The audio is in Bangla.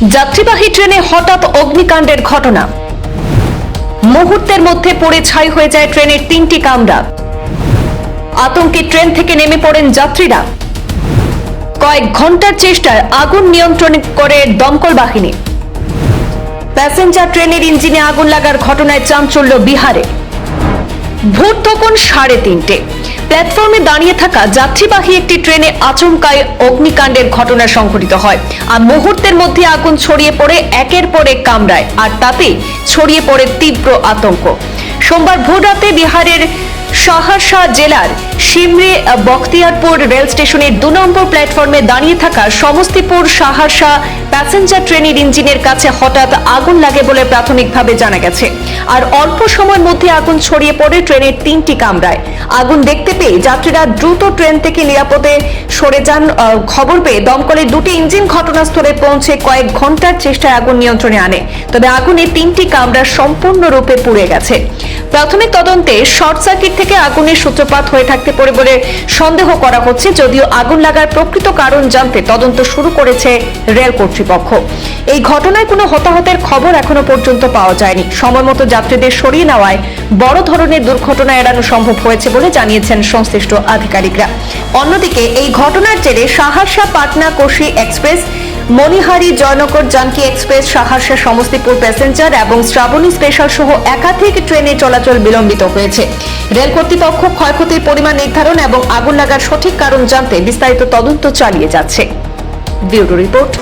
যাত্রীবাহী ট্রেনে হঠাৎ অগ্নিকাণ্ডের ঘটনা। মুহূর্তের মধ্যে পুড়ে ছাই হয়ে যায় ট্রেনের 3টি কামরা। আতঙ্কে ট্রেন থেকে নেমে পড়েন যাত্রীরা। কয়েক ঘন্টার চেষ্টায় আগুন নিয়ন্ত্রণ করে দমকল বাহিনী। প্যাসেঞ্জার ট্রেনের ইঞ্জিনে আগুন লাগার ঘটনায় চাঞ্চল্য বিহারে। ভোর তখন 3:30। প্ল্যাটফর্মে দাঁড়িয়ে থাকা যাত্রীবাহী একটি ট্রেনে আচমকায় অগ্নিকাণ্ডের ঘটনা সংঘটিত হয়, আর মুহূর্তের মধ্যে আগুন ছড়িয়ে পড়ে একের পর এক কামরায়, আর তাতে ছড়িয়ে পড়ে তীব্র আতঙ্ক। সোমবার ভোররাতে বিহারের সহরসা জেলার সিমরে বখতিয়ারপুর রেল স্টেশনের 2 নম্বর প্ল্যাটফর্মে দাঁড়িয়ে থাকা সমস্তিপুর সহরসা প্যাসেঞ্জার ট্রেনের ইঞ্জিনের কাছে হঠাৎ আগুন লাগে বলে প্রাথমিকভাবে জানা গেছে। আর অল্প সময়ের মধ্যে আগুন ছড়িয়ে পড়ে ট্রেনের 3টি কামরায়। আগুন দেখতে পেয়ে যাত্রীরা দ্রুত ট্রেন থেকে নিরাপদে সরে যান। খবর পেয়ে দমকলের 2টি ইঞ্জিন ঘটনাস্থলে পৌঁছে কয়েক ঘন্টার চেষ্টায় আগুন নিয়ন্ত্রণে আনে, তবে আগুনে 3টি কামরা সম্পূর্ণরূপে পুড়ে গেছে। প্রাথমিক তদন্তে শর্ট সার্কিট থেকে আগুনের সূত্রপাত হয়ে থাকতে পারে বলে সন্দেহ করা হচ্ছে, যদিও আগুন লাগার প্রকৃত কারণ জানতে তদন্ত শুরু করেছে রেল কর্তৃপক্ষ। এই ঘটনায় কোনো হতাহতের খবর এখনো পর্যন্ত পাওয়া যায়নি। সময়মতো যাত্রীদের সরিয়ে নেওয়ায় বড় ধরনের দুর্ঘটনা এড়ানো সম্ভব হয়েছে বলে জানিয়েছেন সংশ্লিষ্ট আধিকারিকরা। অন্যদিকে এই ঘটনার জেরে Saharsa Patna Kosi express, Manihari Jaynagar Janaki express, Saharsa Samastipur passenger এবং শ্রাবণী স্পেশাল সহ একাধিক ট্রেনে চলাচল বিলম্বিত হয়েছে। রেল কর্তৃপক্ষ ক্ষয়ক্ষতির পরিমাণ নির্ধারণ এবং আগুন লাগার সঠিক কারণ জানতে বিস্তারিত তদন্ত চালিয়ে যাচ্ছে। Bureau report.